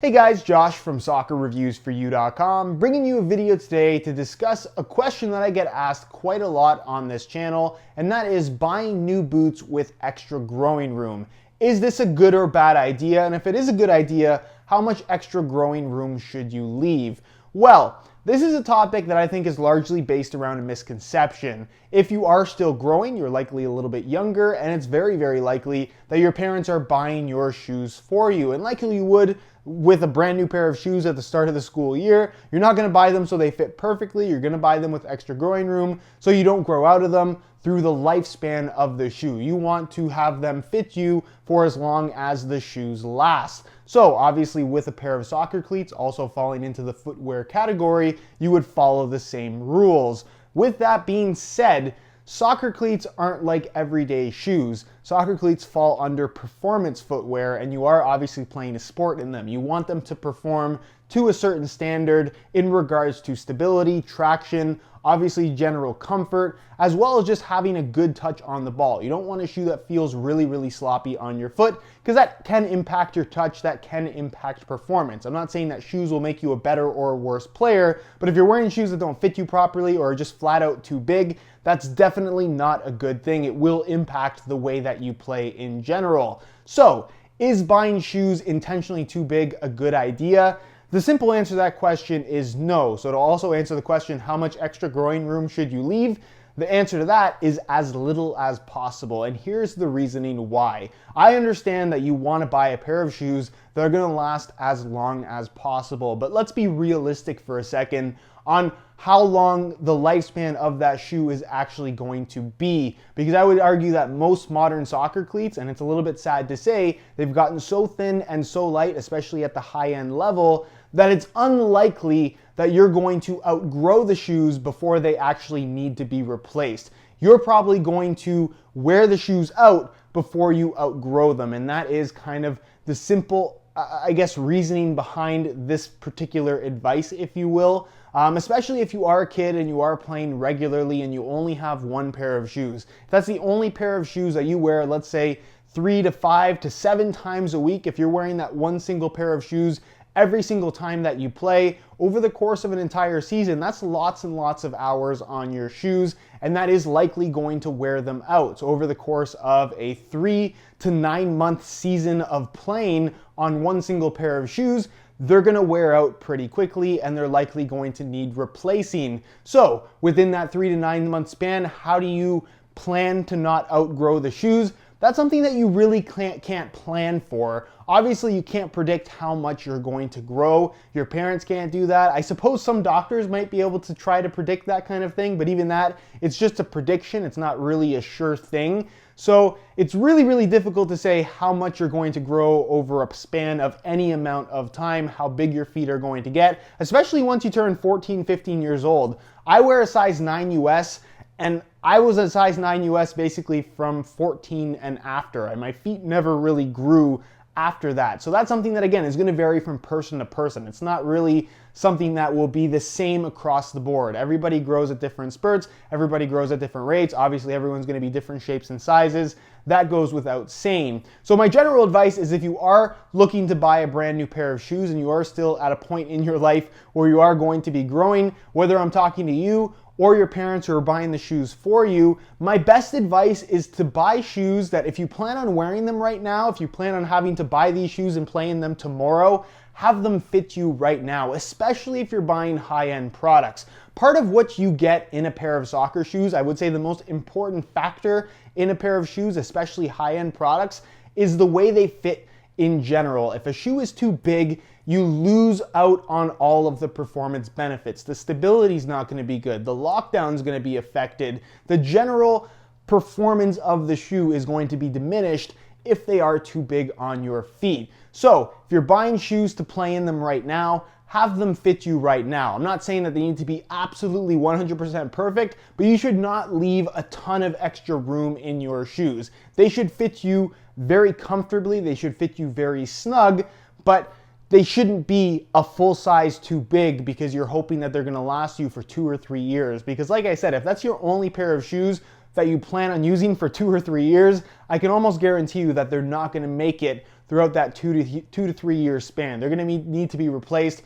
Hey guys, Josh from soccerreviewsforyou.com, bringing you a video today to discuss a question that I get asked quite a lot on this channel, and that is buying new boots with extra growing room. Is this a good or bad idea? And if it is a good idea, how much extra growing room should you leave? Well, this is a topic that I think is largely based around a misconception. If you are still growing, you're likely a little bit younger, and it's very, very likely that your parents are buying your shoes for you. And likely you would with a brand new pair of shoes at the start of the school year. You're not gonna buy them so they fit perfectly. You're gonna buy them with extra growing room so you don't grow out of them through the lifespan of the shoe. You want to have them fit you for as long as the shoes last. So obviously with a pair of soccer cleats, also falling into the footwear category, you would follow the same rules. With that being said, soccer cleats aren't like everyday shoes. Soccer cleats fall under performance footwear, and you are obviously playing a sport in them. You want them to perform to a certain standard in regards to stability, traction, obviously general comfort, as well as just having a good touch on the ball. You don't want a shoe that feels really, really sloppy on your foot, because that can impact your touch, that can impact performance. I'm not saying that shoes will make you a better or a worse player, but if you're wearing shoes that don't fit you properly or are just flat out too big, that's definitely not a good thing. It will impact the way that you play in general. So, is buying shoes intentionally too big a good idea? The simple answer to that question is no. So to also answer the question, how much extra growing room should you leave? The answer to that is as little as possible. And here's the reasoning why. I understand that you want to buy a pair of shoes that are going to last as long as possible. But let's be realistic for a second on how long the lifespan of that shoe is actually going to be. Because I would argue that most modern soccer cleats, and it's a little bit sad to say, they've gotten so thin and so light, especially at the high-end level, that it's unlikely that you're going to outgrow the shoes before they actually need to be replaced. You're probably going to wear the shoes out before you outgrow them, and that is kind of the simple, I guess, reasoning behind this particular advice, if you will. Especially if you are a kid and you are playing regularly and you only have one pair of shoes. If that's the only pair of shoes that you wear, let's say 3 to 5 to 7 times a week, if you're wearing that one single pair of shoes every single time that you play over the course of an entire season, that's lots and lots of hours on your shoes, and that is likely going to wear them out. So over the course of a 3 to 9 month season of playing on one single pair of shoes, they're gonna wear out pretty quickly and they're likely going to need replacing. So within that 3 to 9 month span, how do you plan to not outgrow the shoes? That's something that you really can't plan for. Obviously, you can't predict how much you're going to grow. Your parents can't do that. I suppose some doctors might be able to try to predict that kind of thing, but even that, it's just a prediction. It's not really a sure thing. So it's really, really difficult to say how much you're going to grow over a span of any amount of time, how big your feet are going to get, especially once you turn 14, 15 years old. I wear a size 9 US, and I was a size 9 US basically from 14 and after, and my feet never really grew after that. So that's something that, again, is going to vary from person to person. It's not really something that will be the same across the board. Everybody grows at different spurts. Everybody grows at different rates. Obviously, everyone's going to be different shapes and sizes. That goes without saying. So my general advice is if you are looking to buy a brand new pair of shoes and you are still at a point in your life where you are going to be growing, whether I'm talking to you or your parents who are buying the shoes for you, my best advice is to buy shoes that if you plan on wearing them right now, if you plan on having to buy these shoes and play in them tomorrow, have them fit you right now, especially if you're buying high-end products. Part of what you get in a pair of soccer shoes, I would say the most important factor in a pair of shoes, especially high-end products, is the way they fit in general. If a shoe is too big, you lose out on all of the performance benefits. The stability is not going to be good. The lockdown is going to be affected. The general performance of the shoe is going to be diminished if they are too big on your feet. So if you're buying shoes to play in them right now, have them fit you right now. I'm not saying that they need to be absolutely 100% perfect, but you should not leave a ton of extra room in your shoes. They should fit you very comfortably. They should fit you very snug, but they shouldn't be a full size too big because you're hoping that they're gonna last you for 2 or 3 years. Because like I said, if that's your only pair of shoes that you plan on using for 2 or 3 years, I can almost guarantee you that they're not gonna make it throughout that 2 to 3 year span. They're gonna need to be replaced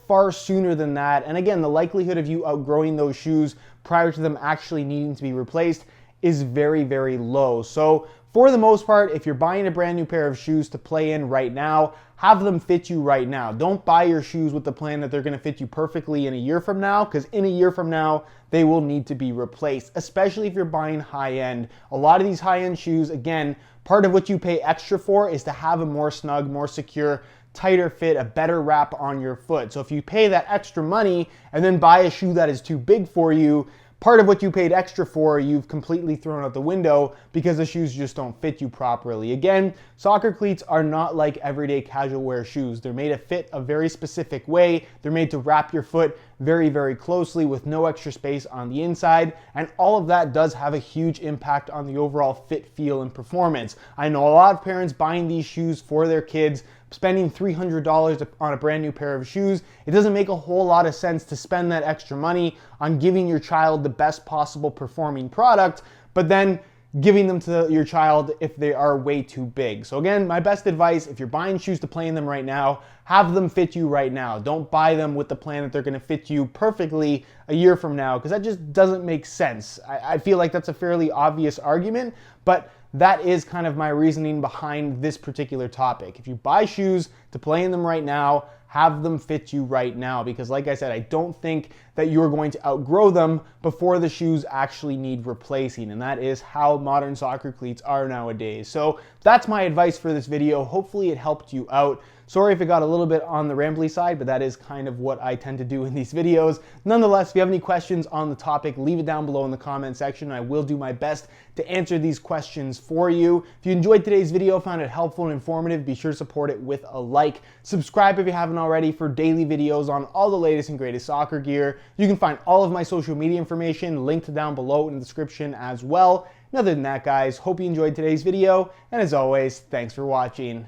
far sooner than that. And again, the likelihood of you outgrowing those shoes prior to them actually needing to be replaced is very, very low. So for the most part, if you're buying a brand new pair of shoes to play in right now, have them fit you right now. Don't buy your shoes with the plan that they're gonna fit you perfectly in a year from now, because in a year from now, they will need to be replaced, especially if you're buying high-end. A lot of these high-end shoes, again, part of what you pay extra for is to have a more snug, more secure, tighter fit, a better wrap on your foot. So if you pay that extra money and then buy a shoe that is too big for you, part of what you paid extra for, you've completely thrown out the window because the shoes just don't fit you properly. Again, soccer cleats are not like everyday casual wear shoes. They're made to fit a very specific way. They're made to wrap your foot very, very closely with no extra space on the inside. And all of that does have a huge impact on the overall fit, feel, and performance. I know a lot of parents buying these shoes for their kids, spending $300 on a brand new pair of shoes. It doesn't make a whole lot of sense to spend that extra money on giving your child the best possible performing product, but then giving them to your child if they are way too big. So again, my best advice, if you're buying shoes to play in them right now, have them fit you right now. Don't buy them with the plan that they're gonna fit you perfectly a year from now, because that just doesn't make sense. I feel like that's a fairly obvious argument, but that is kind of my reasoning behind this particular topic. If you buy shoes to play in them right now, have them fit you right now, because like I said, I don't think that you're going to outgrow them before the shoes actually need replacing, and that is how modern soccer cleats are nowadays. So that's my advice for this video. Hopefully it helped you out. Sorry if it got a little bit on the rambly side, but that is kind of what I tend to do in these videos. Nonetheless, if you have any questions on the topic, leave it down below in the comment section. I will do my best to answer these questions for you. If you enjoyed today's video, found it helpful and informative, be sure to support it with a like. Subscribe if you haven't already for daily videos on all the latest and greatest soccer gear. You can find all of my social media information linked down below in the description as well. And other than that, guys, hope you enjoyed today's video, and as always, thanks for watching.